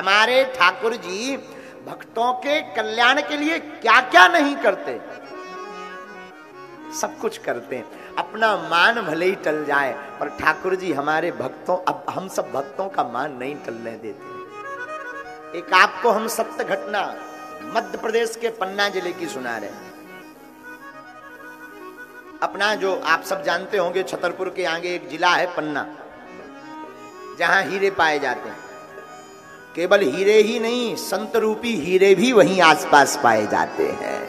हमारे ठाकुर जी भक्तों के कल्याण के लिए क्या क्या नहीं करते, सब कुछ करते हैं। अपना मान भले ही टल जाए, पर ठाकुर जी हमारे भक्तों, अब हम सब भक्तों का मान नहीं टलने देते। एक आपको हम सत्य घटना मध्य प्रदेश के पन्ना जिले की सुना रहे हैं। अपना जो आप सब जानते होंगे, छतरपुर के आगे एक जिला है पन्ना, जहां हीरे पाए जाते हैं। केवल हीरे ही नहीं, संत रूपी हीरे भी वहीं आसपास पाए जाते हैं।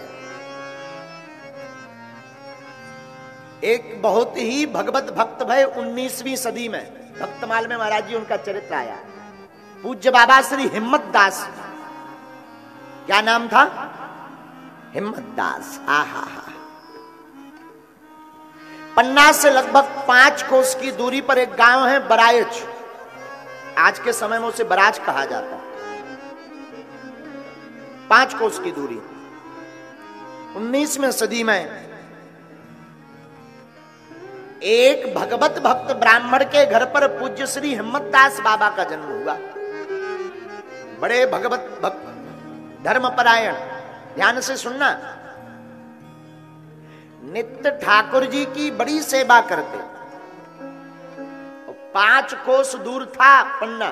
एक बहुत ही भगवत भक्त भय 19वीं सदी में भक्तमाल में महाराज जी उनका चरित्र आया। पूज्य बाबा श्री हिम्मत दास, क्या नाम था? हिम्मत दास। आहा हा। पन्ना से लगभग 5 कोस की दूरी पर एक गांव है बरायच। आज के समय में उसे बराज कहा जाता है। 5 कोस की दूरी। 19वीं सदी में एक भगवत भक्त ब्राह्मण के घर पर पूज्य श्री हिम्मत दास बाबा का जन्म हुआ। बड़े भगवत भक्त, धर्मपरायण। ध्यान से सुनना। नित्य ठाकुर जी की बड़ी सेवा करते। 5 कोस दूर था पन्ना।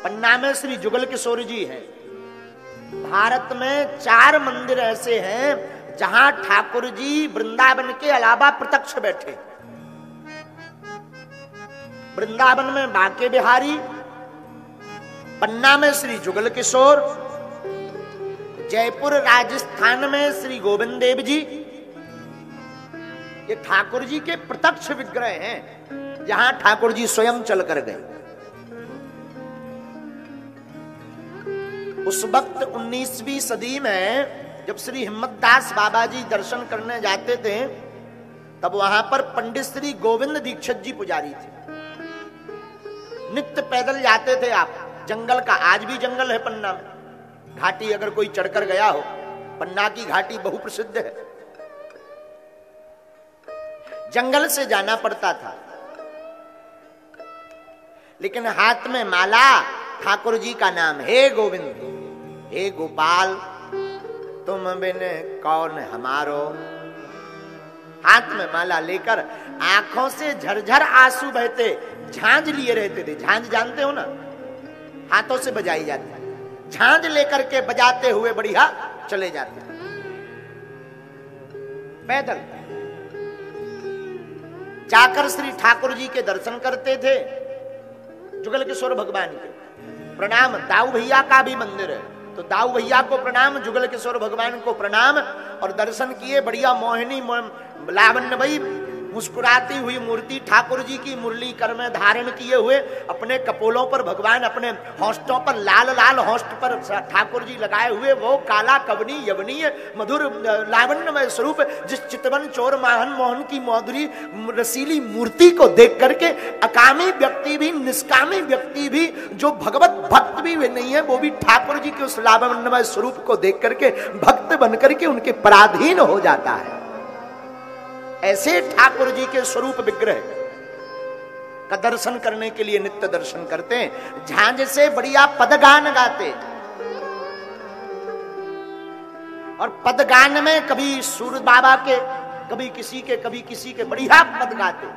पन्ना में श्री जुगल किशोर जी हैं। भारत में 4 मंदिर ऐसे हैं जहां ठाकुर जी वृंदावन के अलावा प्रत्यक्ष बैठे। वृंदावन में बांके बिहारी, पन्ना में श्री जुगल किशोर, जयपुर राजस्थान में श्री गोविंद देव जी। ये ठाकुर जी के प्रत्यक्ष विग्रह हैं, जहां ठाकुर जी स्वयं चल कर गए। उस वक्त 19वीं सदी में जब श्री हिम्मत दास बाबा जी दर्शन करने जाते थे, तब वहां पर पंडित श्री गोविंद दीक्षित जी पुजारी थे। नित्य पैदल जाते थे आप। जंगल का, आज भी जंगल है पन्ना में। घाटी अगर कोई चढ़कर गया हो, पन्ना की घाटी बहु प्रसिद्ध है। जंगल से जाना पड़ता था, लेकिन हाथ में माला, ठाकुर जी का नाम, हे गोविंद, हे गोपाल, तुम बिन कौन हमारो। हाथ में माला लेकर आंखों से झरझर आंसू बहते, झांझ लिए रहते थे। झांझ जानते हो ना, हाथों से बजाई जाती है। झांझ लेकर के बजाते हुए बढ़िया चले जाते पैदल। जाकर श्री ठाकुर जी के दर्शन करते थे। जुगल किशोर भगवान के प्रणाम। दाऊ भैया का भी मंदिर है, तो दाऊ भैया को प्रणाम, जुगल किशोर भगवान को प्रणाम। और दर्शन किए। बढ़िया मोहिनी लावण्यमयी मुस्कुराती हुई मूर्ति ठाकुर जी की मुरली कर में धारण किए हुए, अपने कपोलों पर भगवान, अपने होंठों पर लाल लाल होंठ पर ठाकुर जी लगाए हुए, वो काला कवनी यवनीय मधुर लावण्यमय स्वरूप, जिस चितवन चोर माहन मोहन की मधुरी रसीली मूर्ति को देख करके अकामी व्यक्ति भी, निष्कामी व्यक्ति भी, जो भगवत भक्त भी नहीं है, वो भी ठाकुर जी के उस लावण्यमय स्वरूप को देख करके भक्त बनकर के उनके पराधीन हो जाता है। ऐसे ठाकुर जी के स्वरूप विग्रह का दर्शन करने के लिए नित्य दर्शन करते हैं। झांझ से बढ़िया पदगान गाते, और पदगान में कभी सूर्य बाबा के, कभी किसी के बढ़िया पद गाते।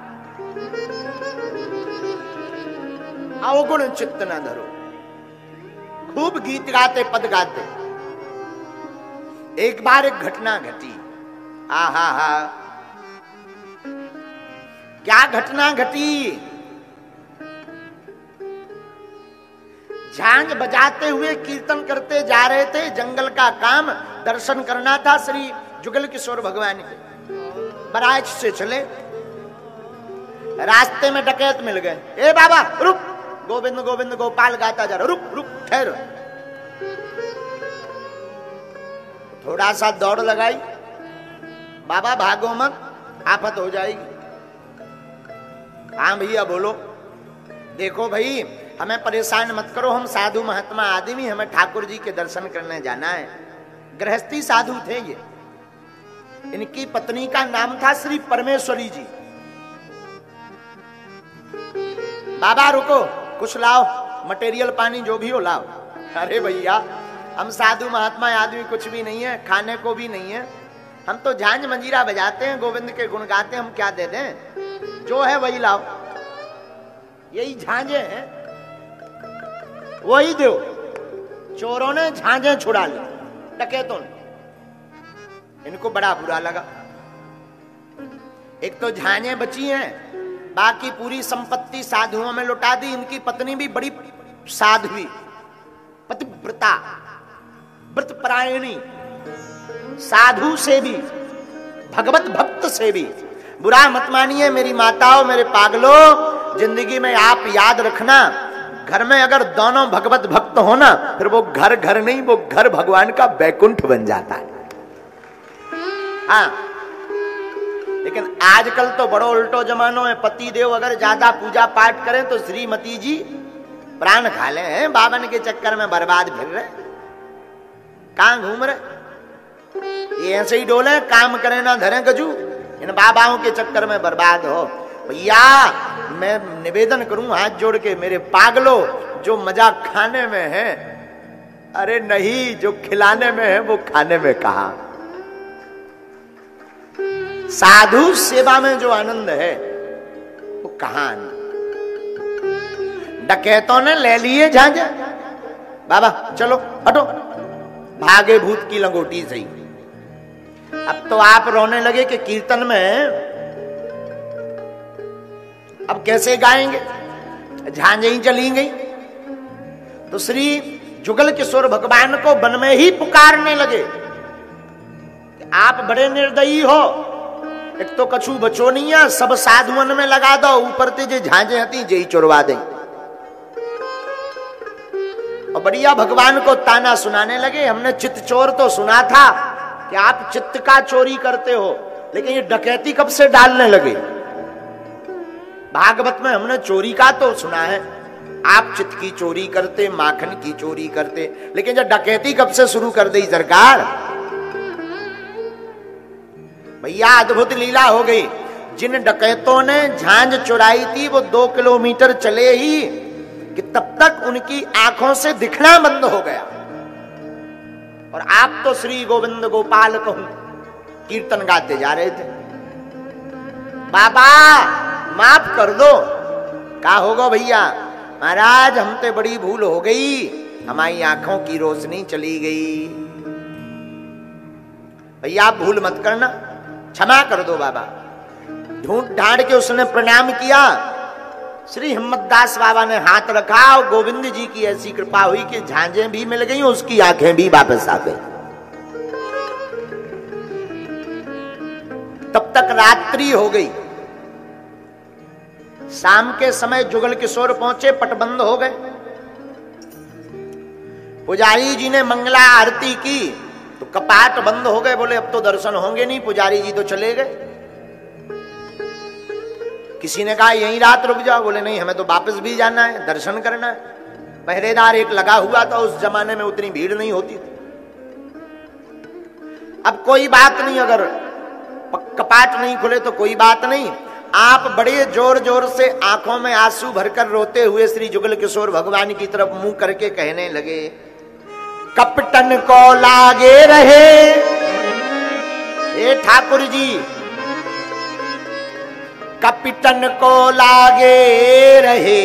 अवगुण चित्त न धरो, खूब गीत गाते, पद गाते। एक बार एक घटना घटी। आहा हा, क्या घटना घटी। झांझ बजाते हुए कीर्तन करते जा रहे थे। जंगल का काम, दर्शन करना था श्री जुगल किशोर भगवान के। बराइच से चले, रास्ते में डकैत मिल गए। ए बाबा रुक, गोविंद गोविंद गोपाल गाता जा रहा, रुक रुक ठहर। थोड़ा सा दौड़ लगाई, बाबा भागो मत, आफत हो जाएगी। हाँ भैया बोलो। देखो भाई, हमें परेशान मत करो, हम साधु महात्मा आदमी, हमें ठाकुर जी के दर्शन करने जाना है। गृहस्थी साधु थे ये। इनकी पत्नी का नाम था श्री परमेश्वरी जी। बाबा रुको, कुछ लाओ, मटेरियल पानी जो भी हो लाओ। अरे भैया, हम साधु महात्मा आदमी कुछ भी नहीं है, खाने को भी नहीं है। हम तो झांझ मंजीरा बजाते हैं, गोविंद के गुण गाते हैं। हम क्या दे दें? जो है वही लाओ। यही झांझे हैं, वही दो। चोरों ने झांझे छुड़ा ली, डकैतों ने। इनको बड़ा बुरा लगा। एक तो झांझे बची हैं, बाकी पूरी संपत्ति साधुओं में लुटा दी। इनकी पत्नी भी बड़ी साध्वी, पतिव्रता, व्रतपरायणी, साधु से भी, भगवत भक्त से भी। बुरा मत मानिए मेरी माताओं, मेरे पागलों, जिंदगी में आप याद रखना, घर में अगर दोनों भगवत भक्त हो ना, फिर वो घर घर नहीं, वो घर भगवान का बैकुंठ बन जाता है। हाँ, लेकिन आजकल तो बड़ो उल्टो जमानो है। पति देव अगर ज्यादा पूजा पाठ करें तो श्रीमती जी प्राण खा ले हैं, बावन के चक्कर में बर्बाद फिर रहे, कहां घूम रहे। ये ऐसे ही डोले, काम करें ना धरे गजू, इन बाबाओं के चक्कर में बर्बाद हो। भैया मैं निवेदन करूं हाथ जोड़ के, मेरे पागलो, जो मजा खाने में है, अरे नहीं, जो खिलाने में है वो खाने में कहा। साधु सेवा में जो आनंद है वो कहां आनंद। डकैतों ने ले लिए झांझे। बाबा चलो हटो, भागे भूत की लंगोटी सही। अब तो आप रोने लगे कि कीर्तन में अब कैसे गाएंगे, झांझे ही चली गई। तो श्री जुगल किशोर भगवान को वन में ही पुकारने लगे कि आप बड़े निर्दयी हो। एक तो कछु बचो नहीं है, सब साधुअन में लगा दो, ऊपर ते जे झांझे हती जेही चुरवा दे। और बढ़िया भगवान को ताना सुनाने लगे। हमने चित्त चोर तो सुना था कि आप चित्त का चोरी करते हो, लेकिन ये डकैती कब से डालने लगे? भागवत में हमने चोरी का तो सुना है, आप चित्त की चोरी करते, माखन की चोरी करते, लेकिन जब डकैती कब से शुरू कर दी सरकार? भैया अद्भुत लीला हो गई। जिन डकैतों ने झांझ चुराई थी वो 2 किलोमीटर चले ही कि तब तक उनकी आंखों से दिखना बंद हो गया। और आप तो श्री गोविंद गोपाल कहूं कीर्तन गाते जा रहे थे। बाबा माफ कर दो। क्या होगा भैया? महाराज हमसे बड़ी भूल हो गई, हमारी आंखों की रोशनी चली गई। भैया आप भूल मत करना, क्षमा कर दो बाबा। ढूंढ ढांड के उसने प्रणाम किया। श्री हिम्मतदास बाबा ने हाथ रखा और गोविंद जी की ऐसी कृपा हुई कि झांझें भी मिल गई, उसकी आंखें भी वापस आ गई। तब तक रात्रि हो गई। शाम के समय जुगल किशोर पहुंचे, पटबंद हो गए। पुजारी जी ने मंगला आरती की तो कपाट बंद हो गए। बोले अब तो दर्शन होंगे नहीं, पुजारी जी तो चले गए। किसी ने कहा यहीं रात रुक जाओ। बोले नहीं, हमें तो वापस भी जाना है, दर्शन करना है। पहरेदार एक लगा हुआ था, उस जमाने में उतनी भीड़ नहीं होती थी। अब कोई बात नहीं, अगर कपाट नहीं खुले तो कोई बात नहीं। आप बड़े जोर जोर से आंखों में आंसू भरकर रोते हुए श्री जुगल किशोर भगवान की तरफ मुंह करके कहने लगे, कपटन को लागे रहे हे ठाकुर जी, कपटन को लागे रहे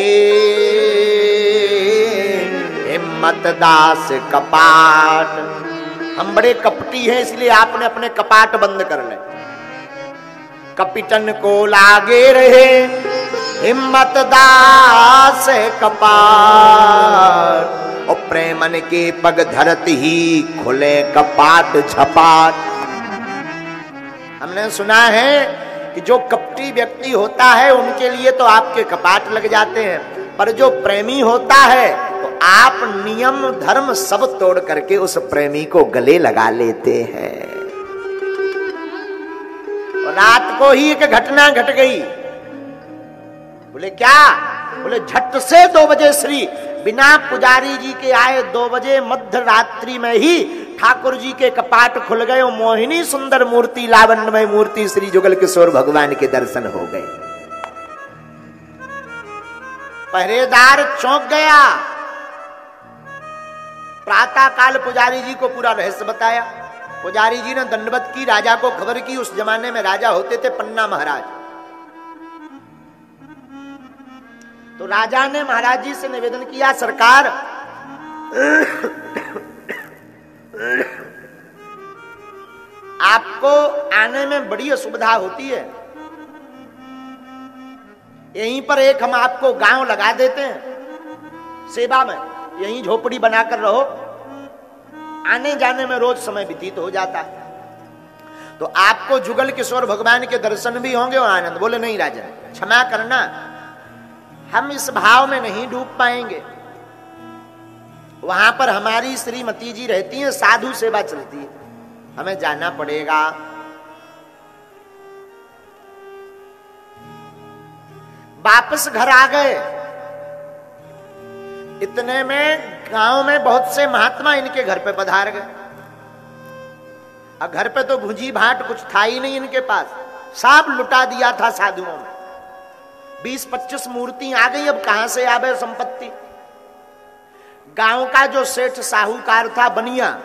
हिम्मत दास कपाट। हम बड़े कपटी हैं, इसलिए आपने अपने कपाट बंद कर ले। कपटन को लागे रहे हिम्मत दास कपाट, और प्रेमन के पग धरत ही खुले कपाट झपाट। हमने सुना है कि जो कपटी व्यक्ति होता है उनके लिए तो आपके कपाट लग जाते हैं, पर जो प्रेमी होता है तो आप नियम धर्म सब तोड़ करके उस प्रेमी को गले लगा लेते हैं। रात को ही एक घटना घट गई। बोले क्या? बोले झट से 2 बजे श्री बिना पुजारी जी के आए 2 बजे मध्य रात्रि में ही ठाकुर जी के कपाट खुल गए और मोहिनी सुंदर मूर्ति, लावण्यमय मूर्ति श्री जुगल किशोर भगवान के दर्शन हो गए। पहरेदार चौंक गया। प्रातः काल पुजारी जी को पूरा रहस्य बताया। पुजारी जी ने दंडवत की, राजा को खबर की। उस जमाने में राजा होते थे पन्ना महाराज। तो राजा ने महाराज जी से निवेदन किया, सरकार आपको आने में बड़ी असुविधा होती है, यहीं पर एक हम आपको गांव लगा देते हैं सेवा में, यहीं झोपड़ी बनाकर रहो, आने जाने में रोज समय व्यतीत हो जाता है, तो आपको जुगल किशोर भगवान के दर्शन भी होंगे और आनंद। बोले नहीं राजन, क्षमा करना, हम इस भाव में नहीं डूब पाएंगे। वहां पर हमारी श्रीमती जी रहती हैं, साधु सेवा चलती है, हमें जाना पड़ेगा। वापस घर आ गए। इतने में गांव में बहुत से महात्मा इनके घर पे पधार गए। अब घर पे तो भुजी भाट कुछ था ही नहीं इनके पास, सब लुटा दिया था साधुओं में। 20-25 मूर्ति आ गई, अब कहां से आवे संपत्ति। गांव का जो सेठ साहूकार था बनिया,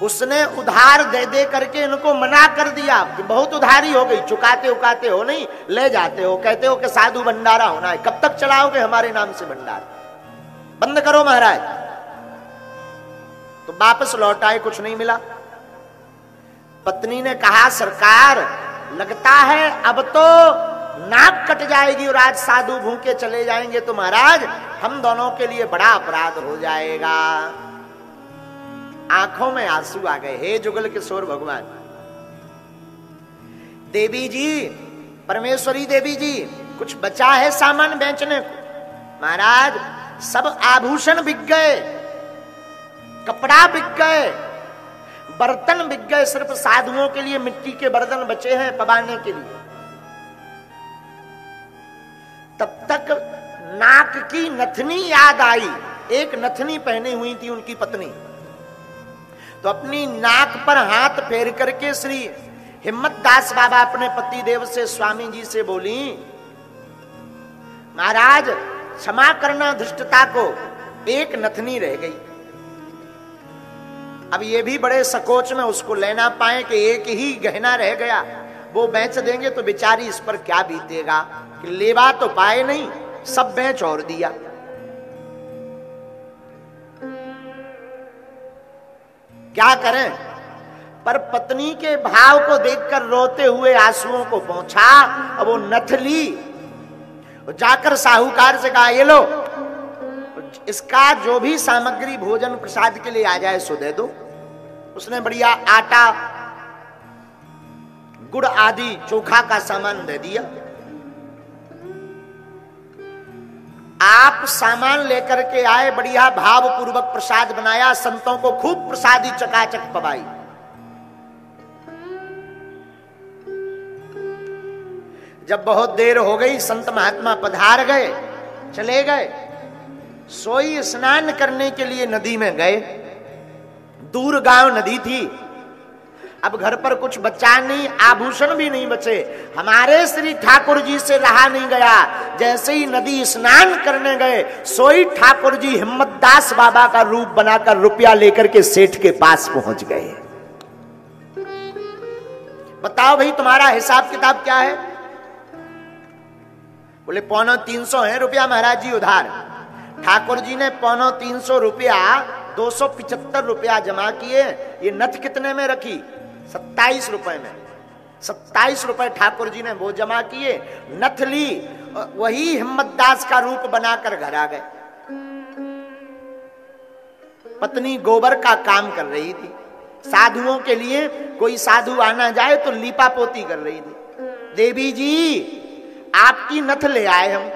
उसने उधार दे दे करके इनको मना कर दिया कि बहुत उधारी हो गई, चुकाते उकाते हो नहीं, ले जाते हो, कहते हो कि साधु भंडारा होना है, कब तक चलाओगे हमारे नाम से भंडारा, बंद करो महाराज। तो वापस लौट आए, कुछ नहीं मिला। पत्नी ने कहा, सरकार लगता है अब तो नाक कट जाएगी और आज साधु भूखे चले जाएंगे तो महाराज हम दोनों के लिए बड़ा अपराध हो जाएगा। आंखों में आंसू आ गए। हे जुगल किशोर भगवान, देवी जी, परमेश्वरी देवी जी, कुछ बचा है सामान बेचने को? महाराज सब आभूषण बिक गए, कपड़ा बिक गए, बर्तन बिक गए, सिर्फ साधुओं के लिए मिट्टी के बर्तन बचे हैं पवाने के लिए। तब तक नाक की नथनी याद आई। एक नथनी पहनी हुई थी उनकी पत्नी, तो अपनी नाक पर हाथ फेर करके श्री हिम्मत दास बाबा अपने पति देव से, स्वामी जी से बोली, महाराज क्षमा करना धृष्टता को, एक नथनी रह गई। अब ये भी बड़े सकोच में उसको लेना पाए कि एक ही गहना रह गया, वो बेच देंगे तो बेचारी इस पर क्या बीतेगा, कि लेवा तो पाए नहीं, सब बेच और दिया। क्या करें? पर पत्नी के भाव को देखकर रोते हुए आंसुओं को पहुंचा। अब वो नथ ली, जाकर साहूकार से कहा, ये लो, इसका जो भी सामग्री भोजन प्रसाद के लिए आ जाए सो दे दो। उसने बढ़िया आटा, गुड़ आदि चोखा का सामान दे दिया। आप सामान लेकर के आए, बढ़िया भाव पूर्वक प्रसाद बनाया, संतों को खूब प्रसादी चकाचक पवाई। जब बहुत देर हो गई, संत महात्मा पधार गए, चले गए। सोई स्नान करने के लिए नदी में गए। दूर गांव नदी थी, अब घर पर कुछ बचा नहीं, आभूषण भी नहीं बचे। हमारे श्री ठाकुर जी से रहा नहीं गया। जैसे ही नदी स्नान करने गए, सोई ठाकुर जी हिम्मतदास बाबा का रूप बनाकर रुपया लेकर के सेठ के पास पहुंच गए। बताओ भाई तुम्हारा हिसाब किताब क्या है? बोले 250 है रुपया महाराज जी उधार। ठाकुर जी ने 350 रुपया 275 रुपया जमा किए। ये नथ कितने में रखी? 27 रुपए में। 27 रुपए ठाकुर जी ने वो जमा किए, नथ ली, वही हिम्मतदास का रूप बनाकर घर आ गए। पत्नी गोबर का काम कर रही थी, साधुओं के लिए कोई साधु आना जाए तो लीपा पोती कर रही थी। देवी जी आपकी नथ ले आए हम।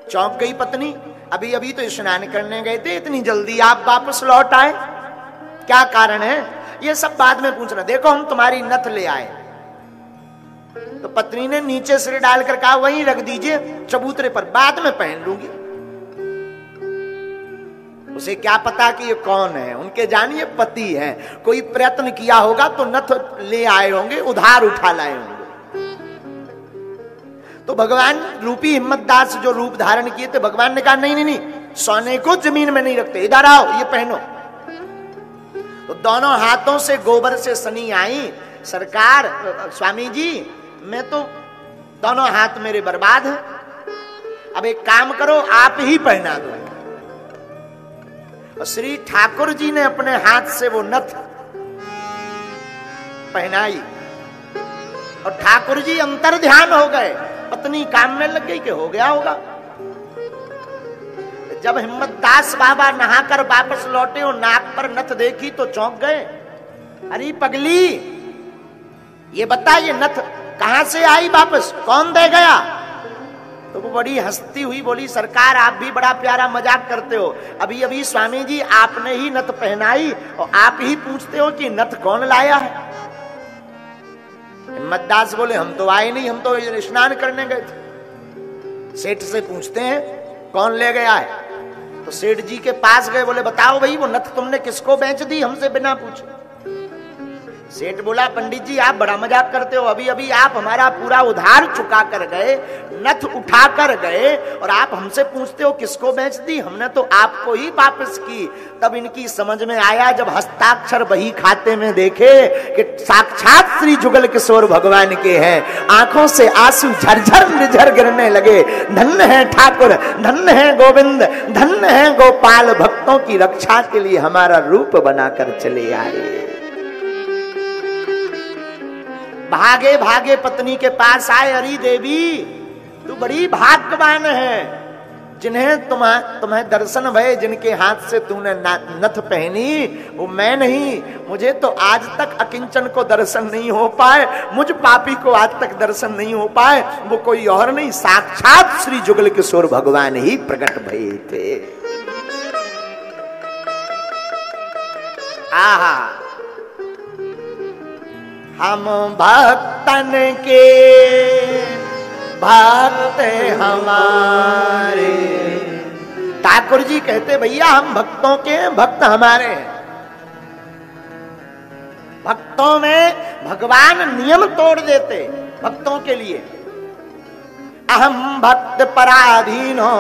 चौंक गई पत्नी, अभी अभी तो स्नान करने गए थे, इतनी जल्दी आप वापस लौट आए, क्या कारण है? ये सब बाद में पूछना। देखो हम तुम्हारी नथ ले आए। तो पत्नी ने नीचे सिर डालकर कहा, वहीं रख दीजिए चबूतरे पर, बाद में पहन लूंगी। उसे क्या पता कि ये कौन है, उनके जानिए पति है। कोई प्रयत्न किया होगा तो नथ ले आए होंगे, उधार उठा लाए होंगे। तो भगवान रूपी हिम्मतदास जो रूप धारण किए थे, भगवान ने कहा नहीं नहीं नहीं, सोने को जमीन में नहीं रखते, इधर आओ ये पहनो। तो दोनों हाथों से गोबर से सनी आई, सरकार स्वामी जी मैं तो दोनों हाथ मेरे बर्बाद हैं, अब एक काम करो आप ही पहना दो। और श्री ठाकुर जी ने अपने हाथ से वो नथ पहनाई और ठाकुर जी अंतर ध्यान हो गए, पत्नी काम में लग गई कि हो गया होगा। जब हिम्मतदास बाबा नहाकर वापस लौटे और नाक पर नथ देखी तो चौंक गए, अरे पगली ये बता ये नथ कहां से आई वापस, कौन दे गया? तो वो बड़ी हंसती हुई बोली, सरकार आप भी बड़ा प्यारा मजाक करते हो, अभी अभी स्वामी जी आपने ही नथ पहनाई और आप ही पूछते हो कि नथ कौन लाया है। हिम्मतदास बोले हम तो आए नहीं, हम तो स्नान करने गए थे। सेठ से पूछते हैं कौन ले गया है। तो सेठ जी के पास गए, बोले बताओ भाई वो नथ तुमने किसको बेच दी हमसे बिना पूछे। सेठ बोला पंडित जी आप बड़ा मजाक करते हो, अभी अभी आप हमारा पूरा उधार चुका कर गए, नथ उठा कर गए और आप हमसे पूछते हो किसको बेच दी, हमने तो आपको ही वापस की। तब इनकी समझ में आया जब हस्ताक्षर बही खाते में देखे कि साक्षात श्री जुगल किशोर भगवान के हैं, आंखों से आंसू झरझर निर्झर गिरने लगे। धन्य है ठाकुर, धन्य है गोविंद, धन्य है गोपाल, भक्तों की रक्षा के लिए हमारा रूप बनाकर चले आए। भागे भागे पत्नी के पास आए, अरे देवी तू बड़ी भाग्यवान है, जिन्हें तुम्हें दर्शन भये, जिनके हाथ से तूने नथ पहनी वो मैं नहीं, मुझे तो आज तक अकिंचन को दर्शन नहीं हो पाए, मुझ पापी को आज तक दर्शन नहीं हो पाए, वो कोई और नहीं साक्षात श्री जुगल किशोर भगवान ही प्रकट भये थे। आहा हम भक्तन के भक्त हमारे, ठाकुर जी कहते भैया हम भक्तों के भक्त हमारे हैं। भक्तों में भगवान नियम तोड़ देते भक्तों के लिए। अहम भक्त पराधीन हो,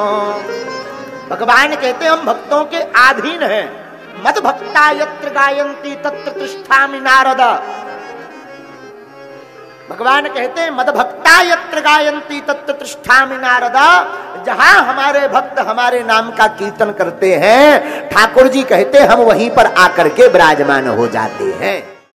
भगवान कहते हम भक्तों के अधीन हैं। मद भक्ता यत्र गायन्ति तत्र तिष्ठामि नारद, भगवान कहते हैं मद भक्ता यत्र गायन्ति तत्र तिष्ठामि नारद, जहां हमारे भक्त हमारे नाम का कीर्तन करते हैं ठाकुर जी कहते हम वहीं पर आकर के विराजमान हो जाते हैं।